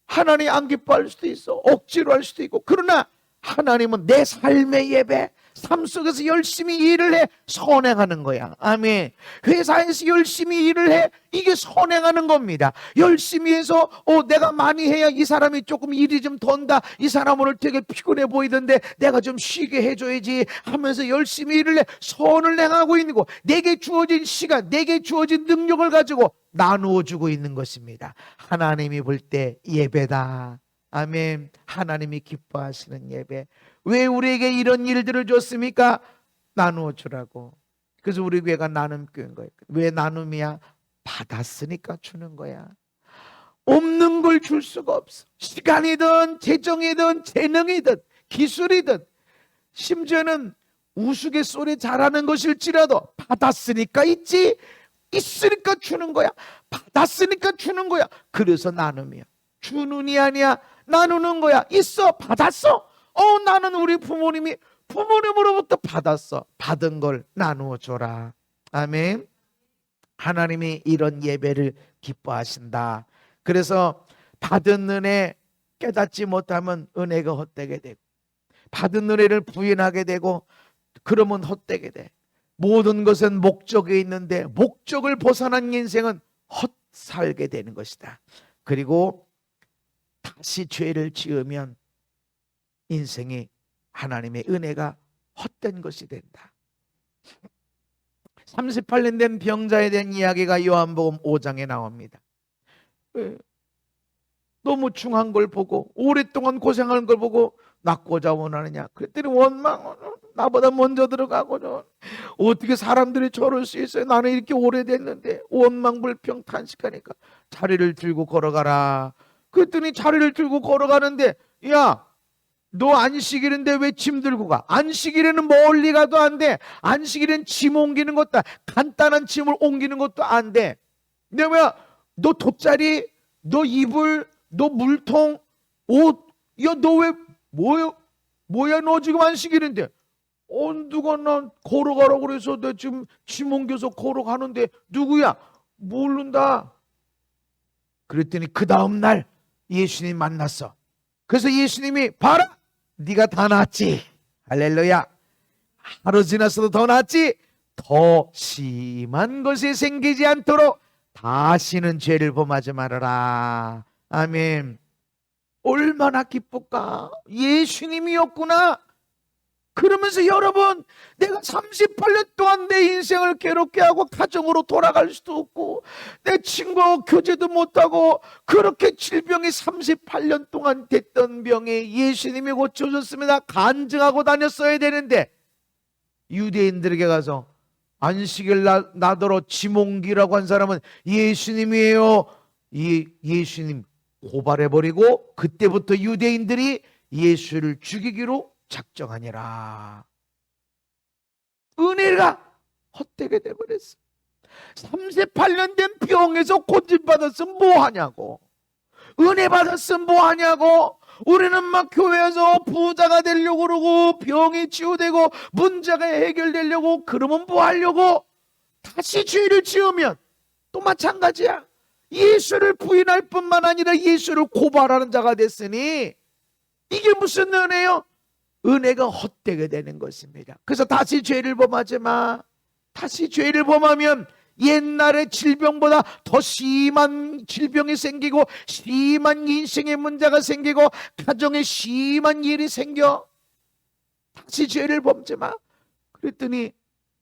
하나님이 안 기뻐할 수도 있어, 억지로 할 수도 있고, 그러나 하나님은 내 삶의 예배, 삶 속에서 열심히 일을 해 선행하는 거야. 아멘. 회사에서 열심히 일을 해, 이게 선행하는 겁니다. 열심히 해서 내가 많이 해야 이 사람이 조금 일이 좀 던다, 이 사람 오늘 되게 피곤해 보이던데 내가 좀 쉬게 해줘야지 하면서 열심히 일을 해 선을 행하고 있는 거. 내게 주어진 시간, 내게 주어진 능력을 가지고 나누어 주고 있는 것입니다. 하나님이 볼 때 예배다. 아멘. 하나님이 기뻐하시는 예배. 왜 우리에게 이런 일들을 줬습니까? 나누어 주라고. 그래서 우리 교회가 나눔교회인 거예요. 왜 나눔이야? 받았으니까 주는 거야. 없는 걸 줄 수가 없어. 시간이든 재정이든 재능이든 기술이든, 심지어는 우스갯소리 잘하는 것일지라도 받았으니까 있지, 있으니까 주는 거야. 받았으니까 주는 거야. 그래서 나눔이야. 주는이 아니야, 나누는 거야. 있어, 받았어. 나는 우리 부모님으로부터 받았어. 받은 걸 나누어 줘라. 아멘. 하나님이 이런 예배를 기뻐하신다. 그래서 받은 은혜 깨닫지 못하면 은혜가 헛되게 되고, 받은 은혜를 부인하게 되고, 그러면 헛되게 돼. 모든 것은 목적이 있는데 목적을 벗어난 인생은 헛살게 되는 것이다. 그리고 다시 죄를 지으면 인생이 하나님의 은혜가 헛된 것이 된다. 38년 된 병자에 대한 이야기가 요한복음 5장에 나옵니다. 너무 중한 걸 보고, 오랫동안 고생한 걸 보고 낳고자 원하느냐? 그랬더니 원망, 나보다 먼저 들어가고는 어떻게 사람들이 저럴 수 있어요? 나는 이렇게 오래됐는데. 원망불평 탄식하니까 자리를 들고 걸어가라. 그랬더니 자리를 들고 걸어가는데, 야, 너 안식일인데 왜 짐 들고 가? 안식일에는 멀리 가도 안 돼. 안식일엔 짐 옮기는 것도, 간단한 짐을 옮기는 것도 안 돼. 내가 너 돗자리, 너 이불, 너 물통, 옷, 야, 너 왜 뭐야 너 지금 안식일인데? 누가 난 걸어가라고 그래서 내 지금 짐 옮겨서 걸어가는데. 누구야? 모른다. 그랬더니 그 다음날 예수님 만났어. 그래서 예수님이 봐라, 네가 다 낫지. 할렐루야. 하루 지났어도 더 낫지. 더 심한 것이 생기지 않도록 다시는 죄를 범하지 말아라. 아멘. 얼마나 기쁠까? 예수님이었구나. 그러면서 여러분, 내가 38년 동안 내 인생을 괴롭게 하고 가정으로 돌아갈 수도 없고 내 친구와 교제도 못하고 그렇게 질병이 38년 동안 됐던 병에 예수님이 고쳐줬습니다. 간증하고 다녔어야 되는데 유대인들에게 가서 안식일 나더러 짐 옮기라고 한 사람은 예수님이에요. 예수님 고발해버리고 그때부터 유대인들이 예수를 죽이기로 작정하니라. 은혜가 헛되게 돼버렸어. 38년 된 병에서 고침받았으면 뭐하냐고. 은혜 받았으면 뭐하냐고. 우리는 막 교회에서 부자가 되려고 그러고 병이 치유되고 문제가 해결되려고 그러면 뭐하려고. 다시 죄를 지으면 또 마찬가지야. 예수를 부인할 뿐만 아니라 예수를 고발하는 자가 됐으니 이게 무슨 은혜요? 은혜가 헛되게 되는 것입니다. 그래서 다시 죄를 범하지 마. 다시 죄를 범하면 옛날의 질병보다 더 심한 질병이 생기고 심한 인생의 문제가 생기고 가정에 심한 일이 생겨. 다시 죄를 범지 마. 그랬더니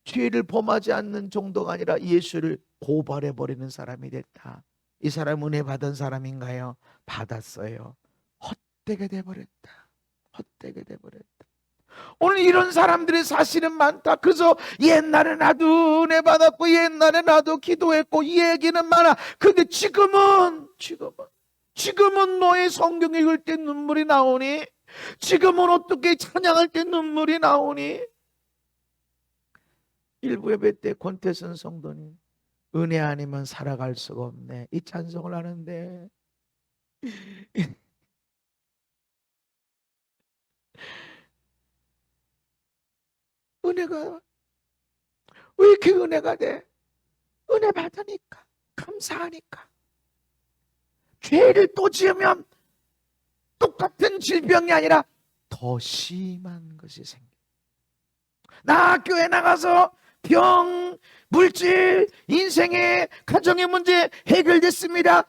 죄를 범하지 않는 정도가 아니라 예수를 고발해버리는 사람이 됐다. 이 사람 은혜 받은 사람인가요? 받았어요. 헛되게 돼버렸다. 헛되게 돼버렸다. 오늘 이런 사람들이 사실은 많다. 그래서 옛날에 나도 은혜 받았고 옛날에 나도 기도했고 이 얘기는 많아. 근데 지금은 너의 성경 읽을 때 눈물이 나오니? 지금은 어떻게 찬양할 때 눈물이 나오니? 일부 예배 때 권태선 성도님, 은혜 아니면 살아갈 수가 없네, 이 찬송을 하는데 은혜가 왜 이렇게 은혜가 돼? 은혜 받으니까, 감사하니까. 죄를 또 지으면 똑같은 질병이 아니라 더 심한 것이 생겨. 나 교회 나가서 병, 물질, 인생의 가정의 문제 해결됐습니다.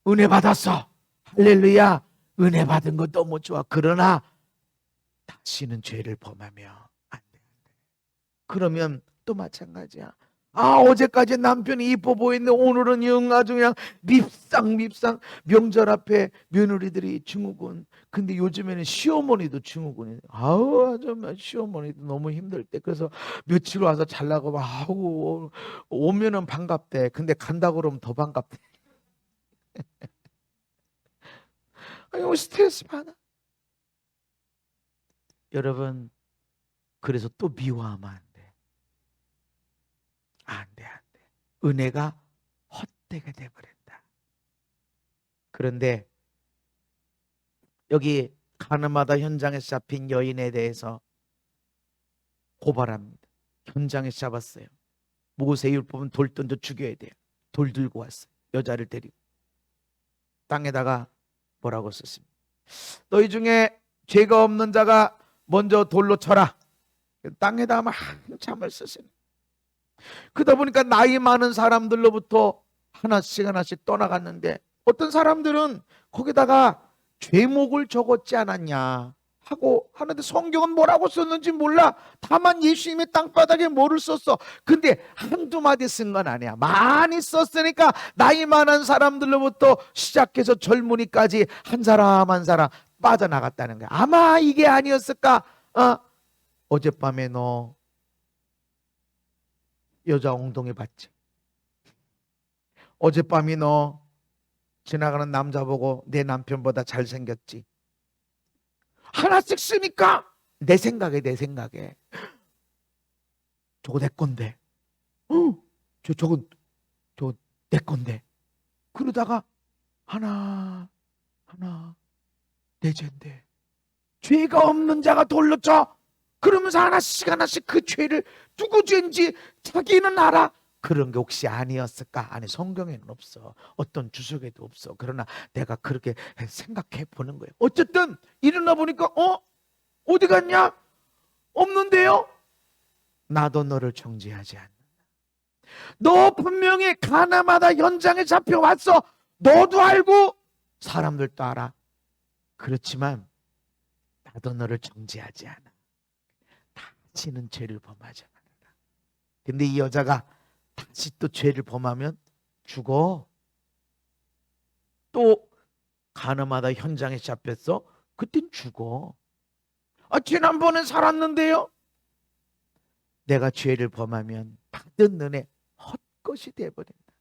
은혜 받았어. 할렐루야. 은혜 받은 거 너무 좋아. 그러나 다시는 죄를 범하면 안 돼. 그러면 또 마찬가지야. 어제까지 남편이 이뻐 보이는데 오늘은 영 아주 그냥 밉상. 명절 앞에 며느리들이 증후군. 근데 요즘에는 시어머니도 증후군이. 아주 시어머니도 너무 힘들 때. 그래서 며칠 와서 잘라고 막 오면은 반갑대. 근데 간다고 그러면 더 반갑대. 아니, 스트레스 받아. 여러분, 그래서 또 미워하면 안 돼. 안 돼. 은혜가 헛되게 돼버린다. 그런데 여기 가늠하다 현장에서 잡힌 여인에 대해서 고발합니다. 현장에서 잡았어요. 모세율법은 돌 던져 죽여야 돼요. 돌 들고 왔어요. 여자를 데리고 땅에다가 뭐라고 썼습니다. 너희 중에 죄가 없는 자가 먼저 돌로 쳐라. 땅에다 막 한참을 쓰세요. 그러다 보니까 나이 많은 사람들로부터 하나씩 떠나갔는데 어떤 사람들은 거기다가 죄목을 적었지 않았냐 하고 하는데 성경은 뭐라고 썼는지 몰라. 다만 예수님의 땅바닥에 뭐를 썼어. 근데 한두 마디 쓴 건 아니야. 많이 썼으니까 나이 많은 사람들로부터 시작해서 젊은이까지 한 사람 한 사람 빠져나갔다는 거야. 아마 이게 아니었을까? 어젯밤에 너 여자 엉덩이 봤지? 어젯밤에 너 지나가는 남자 보고 내 남편보다 잘생겼지? 하나씩 쓰니까 내 생각에 저거 내 건데, 저건 내 건데. 그러다가 하나 내 죄인데, 죄가 없는 자가 돌로 쳐. 그러면서 하나씩 그 죄를 누구 죄인지 자기는 알아. 그런 게 혹시 아니었을까? 아니, 성경에는 없어. 어떤 주석에도 없어. 그러나 내가 그렇게 생각해 보는 거예요. 어쨌든 일어나 보니까 어디 갔냐? 없는데요? 나도 너를 정죄하지 않는다. 너 분명히 가나마다 현장에 잡혀왔어. 너도 알고 사람들도 알아. 그렇지만 나도 너를 정죄하지 않아. 다시는 죄를 범하지 않는다. 근데 이 여자가 다시 또 죄를 범하면 죽어. 또 가나마다 현장에 잡혔어. 그땐 죽어. 지난번엔 살았는데요. 내가 죄를 범하면 받은 은혜 헛것이 되어버린다.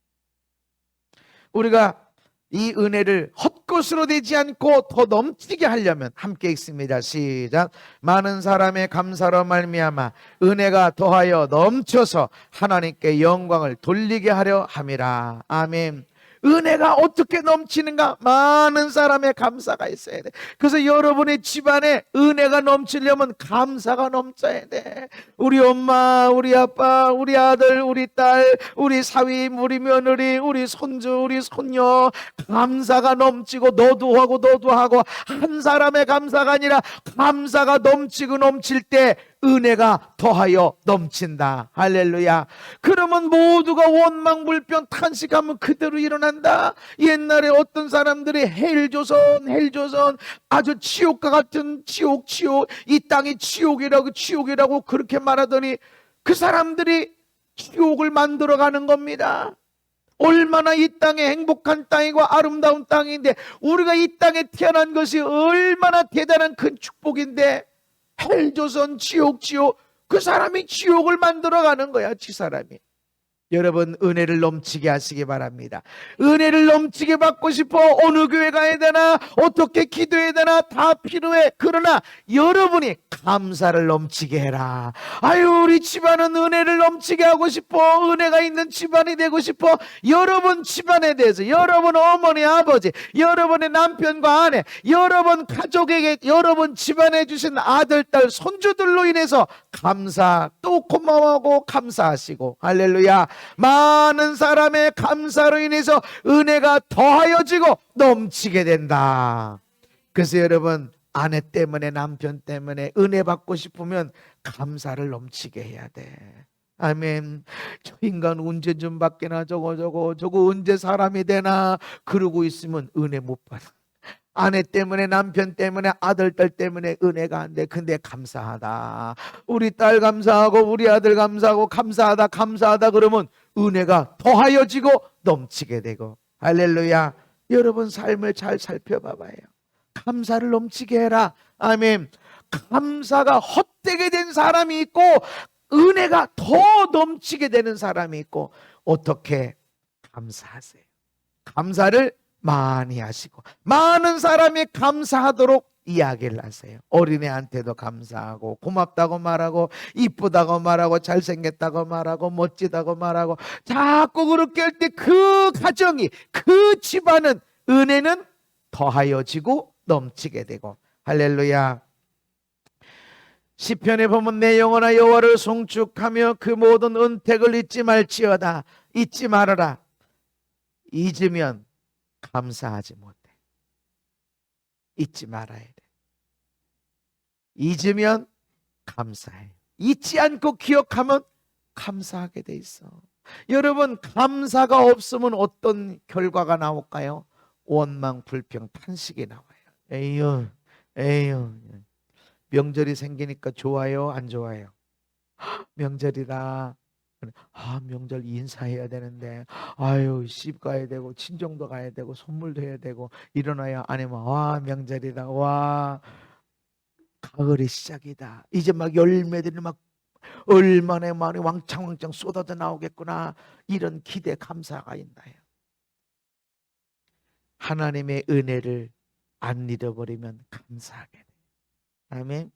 우리가 이 은혜를 헛것으로 되지 않고 더 넘치게 하려면 함께 읽습니다. 시작. 많은 사람의 감사로 말미암아 은혜가 더하여 넘쳐서 하나님께 영광을 돌리게 하려 함이라. 아멘. 은혜가 어떻게 넘치는가? 많은 사람의 감사가 있어야 돼. 그래서 여러분의 집안에 은혜가 넘치려면 감사가 넘쳐야 돼. 우리 엄마, 우리 아빠, 우리 아들, 우리 딸, 우리 사위, 우리 며느리, 우리 손주, 우리 손녀, 감사가 넘치고 너도 하고 한 사람의 감사가 아니라 감사가 넘치고 넘칠 때 은혜가 더하여 넘친다. 할렐루야. 그러면 모두가 원망불평 탄식하면 그대로 일어난다. 옛날에 어떤 사람들이 헬조선 아주 지옥과 같은 지옥, 이 땅이 지옥이라고 그렇게 말하더니 그 사람들이 지옥을 만들어가는 겁니다. 얼마나 이 땅이 행복한 땅이고 아름다운 땅인데, 우리가 이 땅에 태어난 것이 얼마나 대단한 큰 축복인데, 헬조선 지옥, 그 사람이 지옥을 만들어가는 거야. 지 사람이. 여러분, 은혜를 넘치게 하시기 바랍니다. 은혜를 넘치게 받고 싶어? 어느 교회 가야 되나? 어떻게 기도해야 되나? 다 필요해. 그러나 여러분이 감사를 넘치게 해라. 아유, 우리 집안은 은혜를 넘치게 하고 싶어. 은혜가 있는 집안이 되고 싶어. 여러분 집안에 대해서, 여러분 어머니, 아버지, 여러분의 남편과 아내, 여러분 가족에게, 여러분 집안에 주신 아들, 딸, 손주들로 인해서 감사, 또 고마워하고 감사하시고, 할렐루야. 많은 사람의 감사로 인해서 은혜가 더하여지고 넘치게 된다. 그래서 여러분, 아내 때문에, 남편 때문에 은혜 받고 싶으면 감사를 넘치게 해야 돼. 아멘. 저 인간 언제 좀 받게나, 저거 언제 사람이 되나 그러고 있으면 은혜 못 받아. 아내 때문에, 남편 때문에, 아들, 딸 때문에 은혜가 안 돼. 근데 감사하다. 우리 딸 감사하고 우리 아들 감사하고 감사하다 그러면 은혜가 더하여지고 넘치게 되고. 할렐루야. 여러분 삶을 잘 살펴봐봐요. 감사를 넘치게 해라. 아멘. 감사가 헛되게 된 사람이 있고 은혜가 더 넘치게 되는 사람이 있고. 어떻게? 감사하세요. 감사를 많이 하시고 많은 사람이 감사하도록 이야기를 하세요. 어린애한테도 감사하고 고맙다고 말하고 이쁘다고 말하고 잘생겼다고 말하고 멋지다고 말하고 자꾸 그렇게 할 때 그 가정이, 그 집안은 은혜는 더하여지고 넘치게 되고. 할렐루야. 시편에 보면 내 영혼아 여호와를 송축하며 그 모든 은택을 잊지 말지어다. 잊지 말아라. 잊으면 감사하지 못해. 잊지 말아야 돼. 잊으면 감사해. 잊지 않고 기억하면 감사하게 돼 있어. 여러분, 감사가 없으면 어떤 결과가 나올까요? 원망, 불평, 탄식이 나와요. 에휴. 명절이 생기니까 좋아요, 안 좋아요? 명절이다. 명절 인사해야 되는데, 아유, 집 가야 되고, 친정도 가야 되고, 선물도 해야 되고, 일어나야 아니면, 와, 명절이다. 와, 가을의 시작이다. 이제 막 열매들이 막 얼마나 많이 왕창왕창 쏟아져 나오겠구나. 이런 기대, 감사가 있나요? 하나님의 은혜를 안 잃어버리면 감사하게 돼요. 아멘.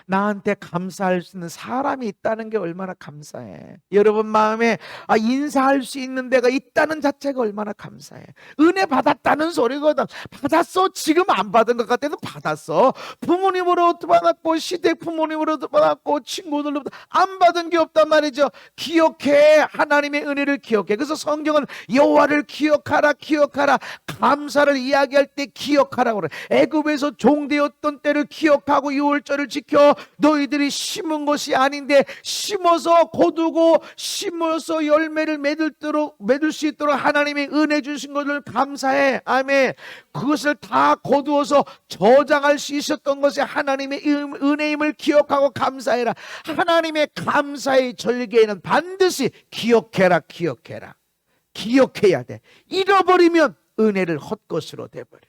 나한테 감사할 수 있는 사람이 있다는 게 얼마나 감사해. 여러분 마음에 인사할 수 있는 데가 있다는 자체가 얼마나 감사해. 은혜 받았다는 소리거든. 받았어. 지금 안 받은 것 같아도 받았어. 부모님으로부터 받았고, 시댁 부모님으로부터 받았고, 친구들로부터 안 받은 게 없단 말이죠. 기억해. 하나님의 은혜를 기억해. 그래서 성경은 여호와를 기억하라, 기억하라. 감사를 이야기할 때 기억하라고 그래. 애굽에서 종되었던 때를 기억하고 유월절을 지켜. 너희들이 심은 것이 아닌데 심어서 거두고 심어서 열매를 맺을 수 있도록 하나님이 은혜 주신 것을 감사해. 아멘. 그것을 다 거두어서 저장할 수 있었던 것이 하나님의 은혜임을 기억하고 감사해라. 하나님의 감사의 절개에는 반드시 기억해라, 기억해라. 기억해야 돼. 잃어버리면 은혜를 헛것으로 돼버려.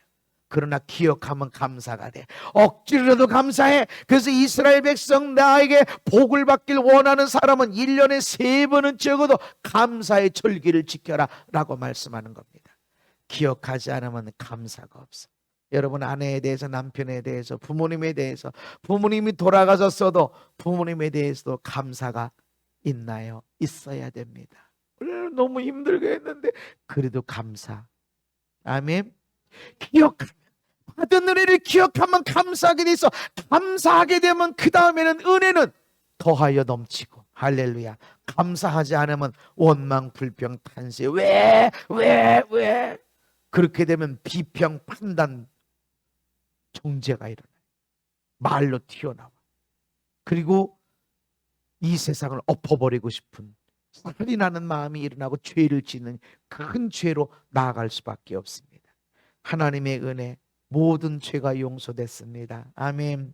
그러나 기억하면 감사가 돼. 억지로라도 감사해. 그래서 이스라엘 백성, 나에게 복을 받길 원하는 사람은 1년에 3번은 적어도 감사의 절기를 지켜라 라고 말씀하는 겁니다. 기억하지 않으면 감사가 없어. 여러분, 아내에 대해서, 남편에 대해서, 부모님에 대해서, 부모님이 돌아가셨어도 부모님에 대해서도 감사가 있나요? 있어야 됩니다. 너무 힘들게 했는데 그래도 감사. 아멘. 기억하면, 받은 은혜를 기억하면 감사하게 돼 있어. 감사하게 되면 그 다음에는 은혜는 더하여 넘치고. 할렐루야. 감사하지 않으면 원망, 불평, 탄식. 왜? 그렇게 되면 비평, 판단, 정죄가 일어나요. 말로 튀어나와. 그리고 이 세상을 엎어버리고 싶은, 살인하는 마음이 일어나고 죄를 짓는 큰 죄로 나아갈 수밖에 없습니다. 하나님의 은혜, 모든 죄가 용서됐습니다. 아멘.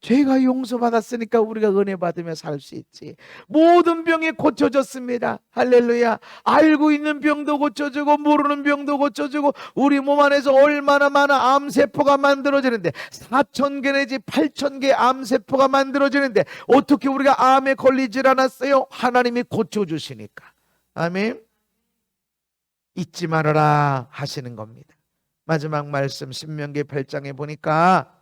죄가 용서받았으니까 우리가 은혜 받으며 살 수 있지. 모든 병이 고쳐졌습니다. 할렐루야. 알고 있는 병도 고쳐지고 모르는 병도 고쳐지고, 우리 몸 안에서 얼마나 많은 암세포가 만들어지는데, 4,000개 내지 8,000개 암세포가 만들어지는데 어떻게 우리가 암에 걸리질 않았어요? 하나님이 고쳐주시니까. 아멘. 잊지 말아라 하시는 겁니다. 마지막 말씀 신명기 8장에 보니까,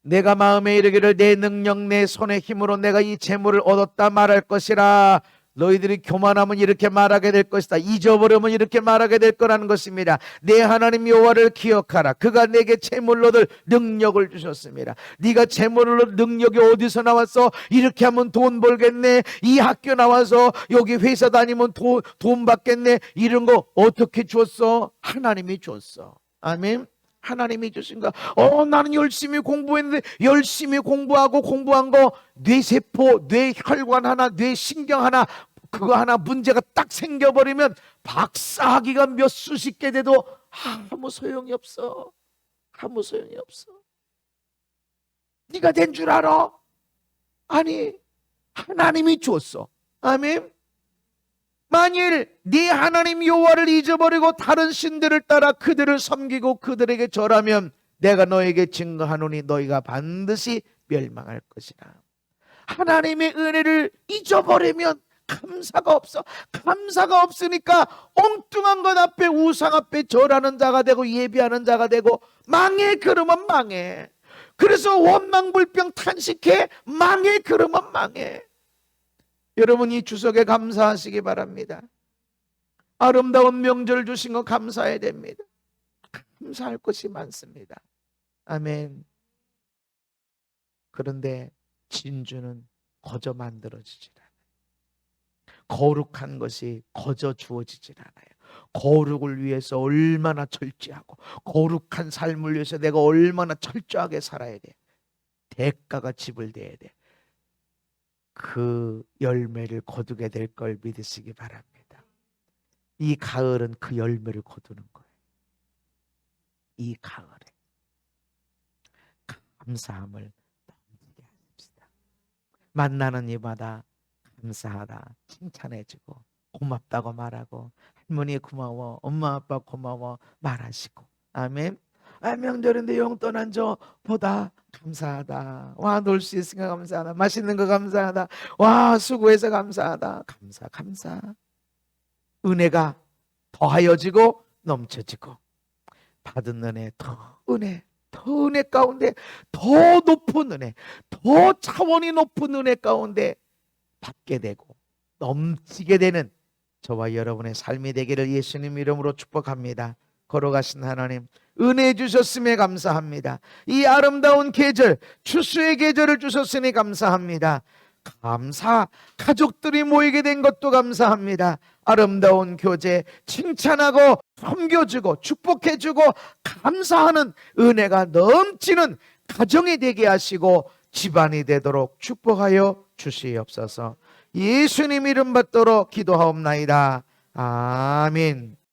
내가 마음에 이르기를 내 능력 내 손의 힘으로 내가 이 재물을 얻었다 말할 것이라. 너희들이 교만하면 이렇게 말하게 될 것이다. 잊어버리면 이렇게 말하게 될 거라는 것입니다. 내 하나님 여호와를 기억하라. 그가 내게 재물로 얻을 능력을 주셨습니다. 네가 재물로 얻을 능력이 어디서 나왔어? 이렇게 하면 돈 벌겠네. 이 학교 나와서 여기 회사 다니면 돈 받겠네. 이런 거 어떻게 줬어? 하나님이 줬어. 아멘. 하나님이 주신 거. 나는 열심히 공부했는데, 열심히 공부하고 공부한 거 뇌세포, 뇌혈관 하나, 뇌신경 하나, 그거 하나 문제가 딱 생겨버리면 박사학위가 몇 수십 개 돼도 아무 소용이 없어. 아무 소용이 없어. 네가 된 줄 알아? 아니, 하나님이 줬어. 아멘. 만일 네 하나님 여호와를 잊어버리고 다른 신들을 따라 그들을 섬기고 그들에게 절하면 내가 너에게 증거하노니 너희가 반드시 멸망할 것이라. 하나님의 은혜를 잊어버리면 감사가 없어. 감사가 없으니까 엉뚱한 것 앞에, 우상 앞에 절하는 자가 되고 예비하는 자가 되고, 망해. 그러면 망해. 그래서 원망불평 탄식해. 망해. 그러면 망해. 여러분, 이 추석에 감사하시기 바랍니다. 아름다운 명절 주신 거 감사해야 됩니다. 감사할 것이 많습니다. 아멘. 그런데 진주는 거저 만들어지질 않아요. 거룩한 것이 거저 주어지질 않아요. 거룩을 위해서 얼마나 철저하고, 거룩한 삶을 위해서 내가 얼마나 철저하게 살아야 돼. 대가가 지불돼야 돼. 그 열매를 거두게 될 걸 믿으시기 바랍니다. 이 가을은 그 열매를 거두는 거예요. 이 가을에 감사함을 넘치게 하십시다. 만나는 이마다 감사하다 칭찬해주고 고맙다고 말하고 할머니 고마워 엄마 아빠 고마워 말하시고 아멘. 명절인데 용돈 안 줘 보다 감사하다. 와 놀 수 있으니까 감사하다. 맛있는 거 감사하다. 와 수고해서 감사하다. 감사 은혜가 더하여지고 넘쳐지고 받은 은혜 더 은혜 가운데 더 높은 은혜 더 차원이 높은 은혜 가운데 받게 되고 넘치게 되는 저와 여러분의 삶이 되기를 예수님 이름으로 축복합니다. 걸어가신 하나님 은혜 주셨음에 감사합니다. 이 아름다운 계절 추수의 계절을 주셨으니 감사합니다. 가족들이 모이게 된 것도 감사합니다. 아름다운 교제 칭찬하고 섬겨주고 축복해주고 감사하는 은혜가 넘치는 가정이 되게 하시고 집안이 되도록 축복하여 주시옵소서. 예수님 이름 받도록 기도하옵나이다. 아멘.